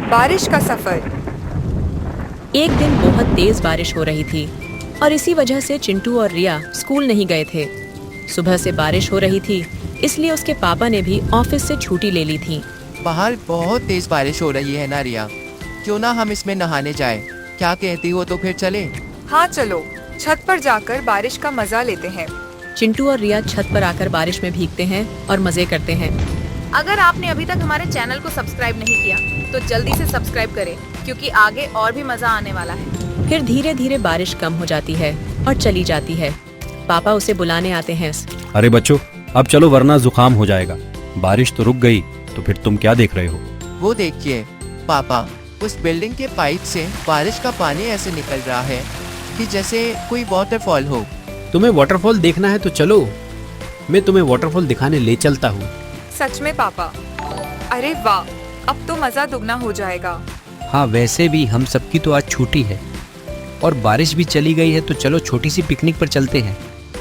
बारिश का सफर। एक दिन बहुत तेज बारिश हो रही थी और इसी वजह से चिंटू और रिया स्कूल नहीं गए थे। सुबह से बारिश हो रही थी, इसलिए उसके पापा ने भी ऑफिस से छुट्टी ले ली थी। बाहर बहुत तेज बारिश हो रही है ना रिया, क्यों ना हम इसमें नहाने जाएं? क्या कहती हो, तो फिर चले? हाँ चलो, छत पर जाकर बारिश का मजा लेते हैं। चिंटू और रिया छत पर आकर बारिश में भीगते हैं और मजे करते हैं। अगर आपने अभी तक हमारे चैनल को सब्सक्राइब नहीं किया तो जल्दी से सब्सक्राइब करें, क्योंकि आगे और भी मजा आने वाला है। फिर धीरे धीरे बारिश कम हो जाती है और चली जाती है। पापा उसे बुलाने आते हैं। अरे बच्चों, अब चलो वरना जुकाम हो जाएगा। बारिश तो रुक गई, तो फिर तुम क्या देख रहे हो? वो देखिए पापा, उस बिल्डिंग के पाइप से बारिश का पानी ऐसे निकल रहा है कि जैसे कोई वाटरफॉल हो। तुम्हें वाटरफॉल देखना है तो चलो, मैं तुम्हें वाटरफॉल दिखाने ले चलता हूँ। सच में पापा? अरे वाह, अब तो मजा दुगना हो जाएगा। हाँ, वैसे भी हम सबकी तो आज छुट्टी है और बारिश भी चली गई है, तो चलो छोटी सी पिकनिक पर चलते हैं।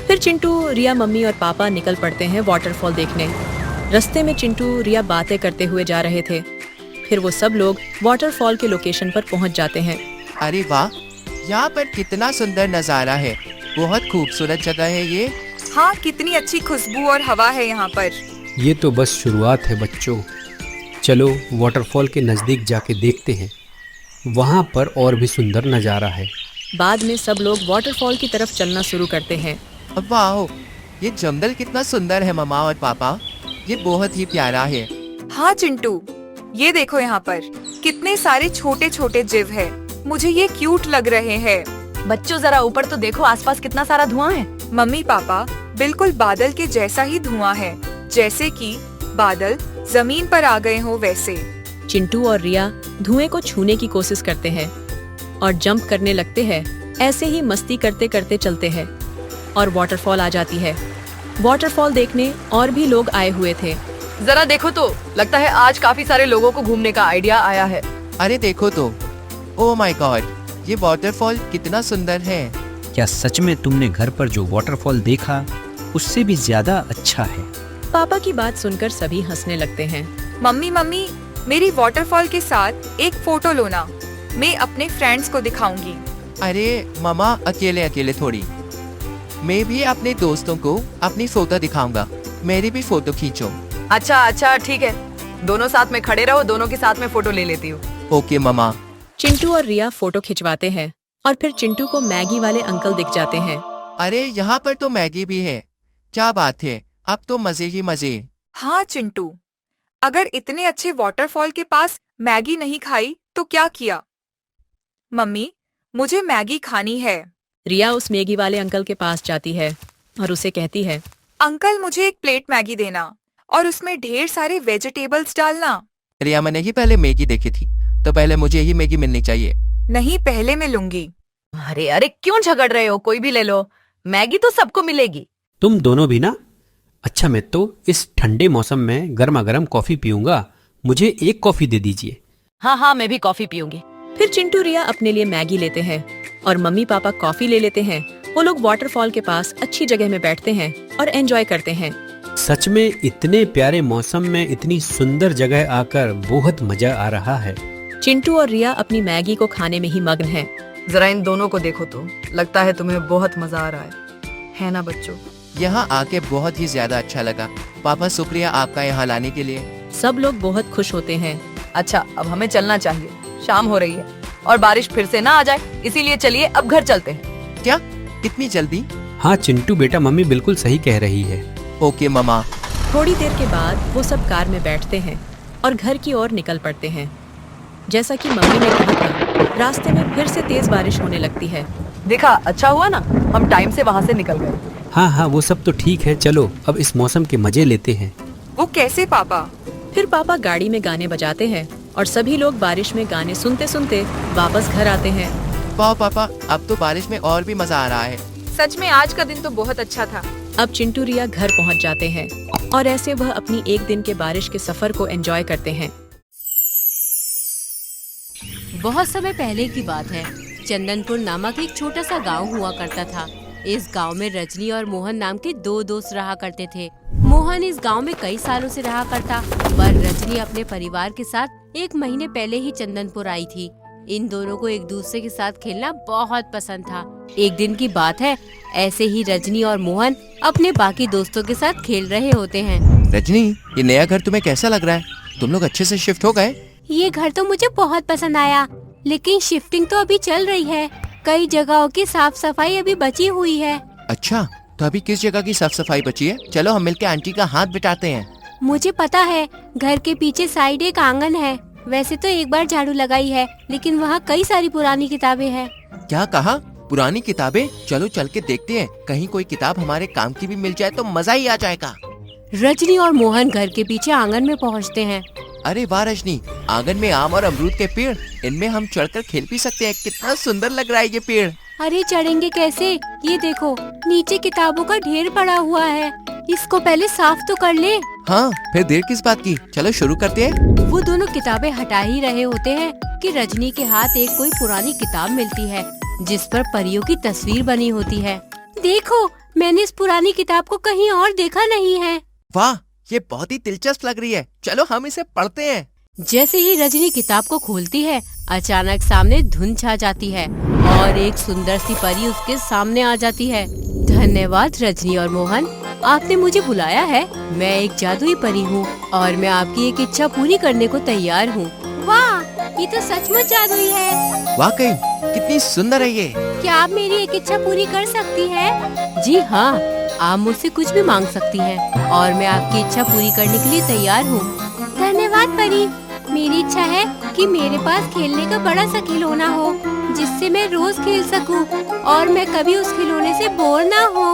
फिर चिंटू, रिया, मम्मी और पापा निकल पड़ते हैं वाटरफॉल देखने। रास्ते में चिंटू, रिया बातें करते हुए जा रहे थे। फिर वो सब लोग वाटरफॉल के लोकेशन पर पहुंच जाते हैं। अरे वाह, यहाँ पर कितना सुंदर नज़ारा है। बहुत खूबसूरत जगह है ये। हाँ, कितनी अच्छी खुशबू और हवा है यहाँ पर। ये तो बस शुरुआत है बच्चों, चलो वाटरफॉल के नज़दीक जाके देखते हैं, वहाँ पर और भी सुंदर नज़ारा है। बाद में सब लोग वाटरफॉल की तरफ चलना शुरू करते हैं। वाह, ये जंगल कितना सुंदर है मम्मा और पापा, ये बहुत ही प्यारा है। हाँ चिंटू, ये देखो यहाँ पर कितने सारे छोटे छोटे जीव है। मुझे ये क्यूट लग रहे हैं। बच्चों जरा ऊपर तो देखो, आसपास कितना सारा धुआं है। मम्मी पापा, बिल्कुल बादल के जैसा ही धुआं है, जैसे कि बादल जमीन पर आ गए हो वैसे। चिंटू और रिया धुएं को छूने की कोशिश करते हैं और जंप करने लगते हैं। ऐसे ही मस्ती करते करते चलते हैं और वाटरफॉल आ जाती है। वाटरफॉल देखने और भी लोग आए हुए थे। जरा देखो तो, लगता है आज काफी सारे लोगों को घूमने का आइडिया आया है। अरे देखो तो, ओह माय गॉड, ये वाटरफॉल कितना सुंदर है। क्या सच में तुमने घर पर जो वाटरफॉल देखा उससे भी ज्यादा अच्छा है? पापा की बात सुनकर सभी हंसने लगते हैं। मम्मी मम्मी, मेरी वाटरफॉल के साथ एक फोटो लो ना, मैं अपने फ्रेंड्स को दिखाऊंगी। अरे मम्मा, अकेले अकेले थोड़ी, मैं भी अपने दोस्तों को अपनी फोटो दिखाऊंगा। मेरी भी फोटो खींचो। अच्छा ठीक है, दोनों साथ में खड़े रहो, दोनों के साथ में फोटो ले लेती हूँ। ओके मम्मा। चिंटू और रिया फोटो खिंचवाते हैं और फिर चिंटू को मैगी वाले अंकल दिख जाते हैं। अरे यहाँ पर तो मैगी भी है, क्या बात है, अब तो मजे ही मजे। हाँ चिंटू, अगर इतने अच्छे वाटरफॉल के पास मैगी नहीं खाई तो क्या किया? मम्मी, मुझे मैगी खानी है। रिया उस मैगी वाले अंकल के पास जाती है और उसे कहती है, अंकल मुझे एक प्लेट मैगी देना और उसमें ढेर सारे वेजिटेबल्स डालना। रिया, मैंने ही पहले मैगी देखी थी, तो पहले मुझे ही मैगी मिलनी चाहिए। नहीं, पहले मैं लूंगी। अरे क्यों झगड़ रहे हो, कोई भी ले लो, मैगी तो सबको मिलेगी। तुम दोनों भी ना? अच्छा, मैं तो इस ठंडे मौसम में गर्मा गर्म कॉफी पीऊंगा, मुझे एक कॉफी दे दीजिए। हाँ, मैं भी कॉफी पीऊंगी। फिर चिंटू, रिया अपने लिए मैगी लेते हैं और मम्मी पापा कॉफी ले लेते हैं। वो लोग वाटरफॉल के पास अच्छी जगह में बैठते हैं और एंजॉय करते हैं। सच में इतने प्यारे मौसम में इतनी सुंदर जगह आकर बहुत मजा आ रहा है। चिंटू और रिया अपनी मैगी को खाने में ही मग्न हैं। जरा इन दोनों को देखो तो, लगता है तुम्हें बहुत मजा आ रहा है ना बच्चों? यहाँ आके बहुत ही ज्यादा अच्छा लगा। पापा, शुक्रिया आपका यहाँ लाने के लिए। सब लोग बहुत खुश होते हैं। अच्छा, अब हमें चलना चाहिए, शाम हो रही है और बारिश फिर से ना आ जाए, इसीलिए चलिए अब घर चलते हैं। क्या, इतनी जल्दी? हाँ चिंटू बेटा, मम्मी बिल्कुल सही कह रही है। ओके मम्मा। थोड़ी देर के बाद वो सब कार में बैठते हैं और घर की ओर निकल पड़ते हैं। जैसा कि मम्मी ने कहा था, रास्ते में फिर से तेज बारिश होने लगती है। देखा, अच्छा हुआ ना हम टाइम से वहाँ से निकल गए। हाँ, वो सब तो ठीक है, चलो अब इस मौसम के मजे लेते हैं। वो कैसे पापा? फिर पापा गाड़ी में गाने बजाते हैं और सभी लोग बारिश में गाने सुनते सुनते वापस घर आते हैं। वाह पापा, अब तो बारिश में और भी मजा आ रहा है। सच में आज का दिन तो बहुत अच्छा था। अब चिंटू, रिया घर पहुंच जाते हैं और ऐसे वह अपनी एक दिन के बारिश के सफर को एंजॉय करते हैं। बहुत समय पहले की बात है। चंदनपुर नामक एक छोटा सा गांव हुआ करता था। इस गांव में रजनी और मोहन नाम के दो दोस्त रहा करते थे। मोहन इस गांव में कई सालों से रहा करता, पर रजनी अपने परिवार के साथ 1 महीने पहले ही चंदनपुर आई थी। इन दोनों को एक दूसरे के साथ खेलना बहुत पसंद था। एक दिन की बात है, ऐसे ही रजनी और मोहन अपने बाकी दोस्तों के साथ खेल रहे होते हैं। रजनी, ये नया घर तुम्हें कैसा लग रहा है? तुम लोग अच्छे से शिफ्ट हो गए? ये घर तो मुझे बहुत पसंद आया, लेकिन शिफ्टिंग तो अभी चल रही है। कई जगहों की साफ सफाई अभी बची हुई है। अच्छा, तो अभी किस जगह की साफ सफाई बची है? चलो हम मिलकर आंटी का हाथ बिठाते हैं। मुझे पता है, घर के पीछे साइड एक आंगन है। वैसे तो एक बार झाड़ू लगाई है, लेकिन वहाँ कई सारी पुरानी किताबें हैं। क्या कहा? पुरानी किताबें? चलो चल के देखते हैं, कहीं कोई किताब हमारे काम की भी मिल जाए तो मजा ही आ जाएगा। रजनी और मोहन घर के पीछे आंगन में पहुँचते हैं। अरे वाह रजनी, आंगन में आम और अमरूद के पेड़, इनमें हम चढ़कर खेल भी सकते हैं। कितना सुंदर लग रहा है ये पेड़। अरे चढ़ेंगे कैसे? ये देखो, नीचे किताबों का ढेर पड़ा हुआ है। इसको पहले साफ तो कर ले। हाँ, फिर देर किस बात की, चलो शुरू करते हैं। वो दोनों किताबें हटा ही रहे होते हैं कि रजनी के हाथ एक कोई पुरानी किताब मिलती है, जिस पर परियों की तस्वीर बनी होती है। देखो, मैंने इस पुरानी किताब को कहीं और देखा नहीं है। वाह, ये बहुत ही दिलचस्प लग रही है। चलो हम इसे पढ़ते हैं। जैसे ही रजनी किताब को खोलती है, अचानक सामने धुंध छा जाती है और एक सुंदर सी परी उसके सामने आ जाती है। धन्यवाद रजनी और मोहन, आपने मुझे बुलाया है। मैं एक जादुई परी हूँ और मैं आपकी एक इच्छा पूरी करने को तैयार हूँ। वाह, ये तो सचमुच जादुई है। वाकई कितनी सुंदर है ये। क्या आप मेरी एक इच्छा पूरी कर सकती हैं? जी हाँ, आप मुझसे कुछ भी मांग सकती हैं और मैं आपकी इच्छा पूरी करने के लिए तैयार हूँ। धन्यवाद परी। मेरी इच्छा है कि मेरे पास खेलने का बड़ा सा खिलौना हो, जिससे मैं रोज खेल सकूं और मैं कभी उस खिलौने से बोर ना हो।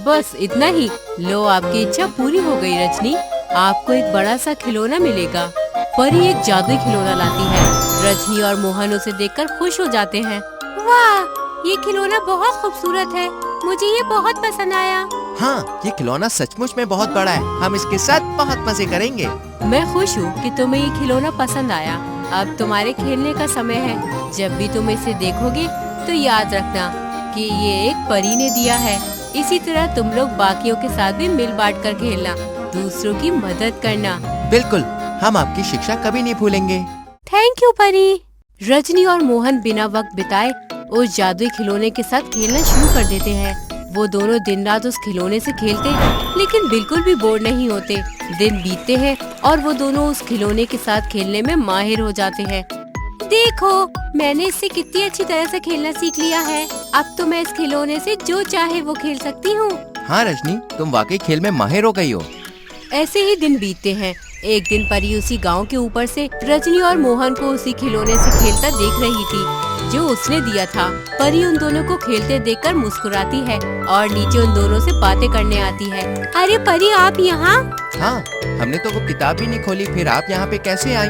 बस इतना ही। लो, आपकी इच्छा पूरी हो गई रजनी। आपको एक बड़ा सा खिलौना मिलेगा। परी एक जादुई खिलौना लाती है। रजनी और मोहन उसे देखकर खुश हो जाते हैं। वाह, ये खिलौना बहुत खूबसूरत है। मुझे ये बहुत पसंद आया। हाँ, ये खिलौना सचमुच में बहुत बड़ा है। हम इसके साथ बहुत मजे करेंगे। मैं खुश हूँ कि तुम्हें ये खिलौना पसंद आया। अब तुम्हारे खेलने का समय है। जब भी तुम इसे देखोगे तो याद रखना कि ये एक परी ने दिया है। इसी तरह तुम लोग बाकियों के साथ भी मिल बांट कर खेलना, दूसरों की मदद करना। बिल्कुल, हम आपकी शिक्षा कभी नहीं भूलेंगे। थैंक यू परी। रजनी और मोहन बिना वक्त बिताए उस जादुई खिलौने के साथ खेलना शुरू कर देते हैं। वो दोनों दिन रात उस खिलौने से खेलते, लेकिन बिल्कुल भी बोर नहीं होते। दिन बीतते हैं और वो दोनों उस खिलौने के साथ खेलने में माहिर हो जाते हैं। देखो, मैंने इससे कितनी अच्छी तरह से खेलना सीख लिया है। अब तो मैं इस खिलौने से जो चाहे वो खेल सकती हूँ। हाँ रजनी, तुम वाकई खेल में माहिर हो गई हो। ऐसे ही दिन बीतते हैं। एक दिन परी उसी गांव के ऊपर से रजनी और मोहन को उसी खिलौने से खेलता देख रही थी जो उसने दिया था। परी उन दोनों को खेलते देखकर मुस्कुराती है और नीचे उन दोनों से बातें करने आती है। अरे परी, आप यहाँ? हाँ, हमने तो वो किताब भी नहीं खोली, फिर आप यहाँ पे कैसे आई?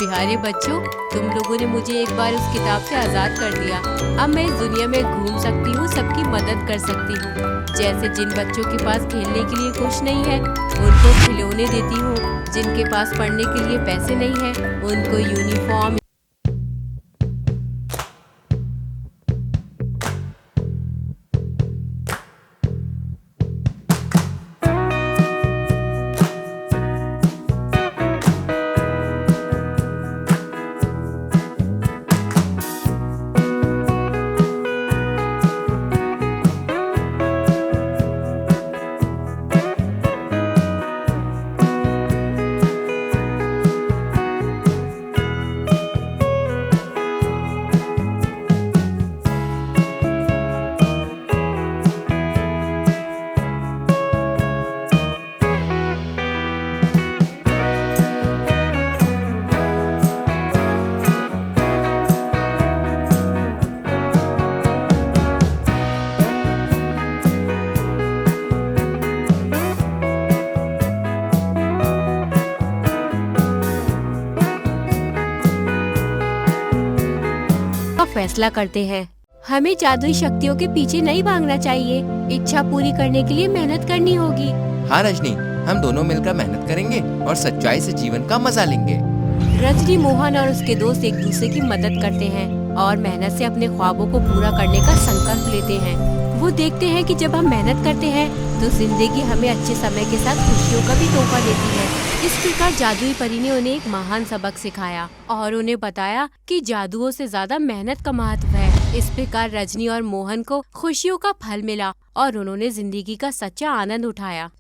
प्यारे बच्चों, तुम लोगों ने मुझे एक बार उस किताब से आजाद कर दिया। अब मैं इस दुनिया में घूम सकती हूँ, सबकी मदद कर सकती हूँ। जैसे जिन बच्चों के पास खेलने के लिए कुछ नहीं है, उनको खिलौने देती हूँ। जिनके पास पढ़ने के लिए पैसे नहीं है, उनको यूनिफॉर्म। फैसला करते हैं। हमें जादुई शक्तियों के पीछे नहीं भागना चाहिए। इच्छा पूरी करने के लिए मेहनत करनी होगी। हाँ रजनी, हम दोनों मिलकर मेहनत करेंगे और सच्चाई से जीवन का मजा लेंगे। रजनी, मोहन और उसके दोस्त एक दूसरे की मदद करते हैं और मेहनत से अपने ख्वाबों को पूरा करने का संकल्प लेते हैं। वो देखते हैं कि जब हम मेहनत करते हैं तो जिंदगी हमें अच्छे समय के साथ खुशियों का भी तोहफा देती है। इस प्रकार जादुई परी ने उन्हें एक महान सबक सिखाया और उन्हें बताया कि जादुओं से ज्यादा मेहनत का महत्व है। इस प्रकार रजनी और मोहन को खुशियों का फल मिला और उन्होंने जिंदगी का सच्चा आनंद उठाया।